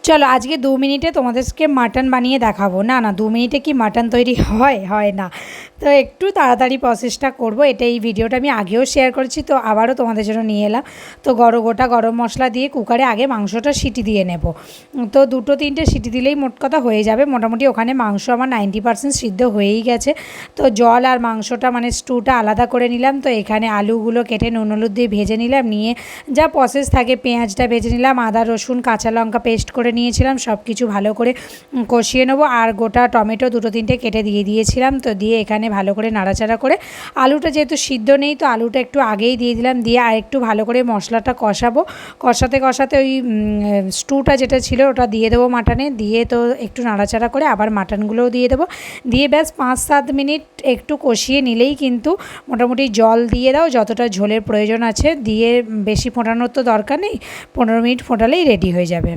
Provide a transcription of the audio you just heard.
চলো আজকে 2 মিনিটে তোমাদেরকে মাটন বানিয়ে দেখাবো। না না 2 মিনিটে কি মাটন তৈরি হয় না। তো একটু তাড়াতাড়ি প্রসেসটা করব, এটা এই ভিডিওটা আমি আগেও শেয়ার করেছি, তো আবারও তোমাদের জন্য নিয়ে এলাম। তো গোটা গরম মশলা দিয়ে কুকারে আগে মাংসটা সিটি দিয়ে নেব। তো 2-3টে সিটি দিলেই মোট কথা হয়ে যাবে। মোটামুটি ওখানে মাংস আমার 90% সিদ্ধ হয়েই গেছে। তো জল আর মাংসটা মানে স্টুটা আলাদা করে নিলাম। তো এখানে আলুগুলো কেটে নুন হলুদ দিয়ে ভেজে নিলাম, নিয়ে যা প্রসেস থাকে পেঁয়াজটা ভেজে নিলাম, আদা রসুন কাঁচা লঙ্কা পেস্ট করে নিয়েছিলাম, সব কিছু ভালো করে কষিয়ে নেবো। আর গোটা টমেটো 2-3টে কেটে দিয়েছিলাম। তো দিয়ে এখানে ভালো করে নাড়াচাড়া করে আলুটা যেহেতু সিদ্ধ নেই তো আলুটা একটু আগেই দিয়ে দিলাম, দিয়ে আর একটু ভালো করে মশলাটা কষাবো। কষাতে ওই স্টুটা যেটা ছিল ওটা দিয়ে দেবো মাটনে, দিয়ে তো একটু নাড়াচাড়া করে আবার মাটনগুলোও দিয়ে দেবো, দিয়ে ব্যাস 5-7 মিনিট একটু কষিয়ে নিলেই কিন্তু মোটামুটি জল দিয়ে দাও যতটা ঝোলের প্রয়োজন আছে, দিয়ে বেশি ফোটানোর তো দরকার নেই, 15 মিনিট ফোটালেই রেডি হয়ে যাবে।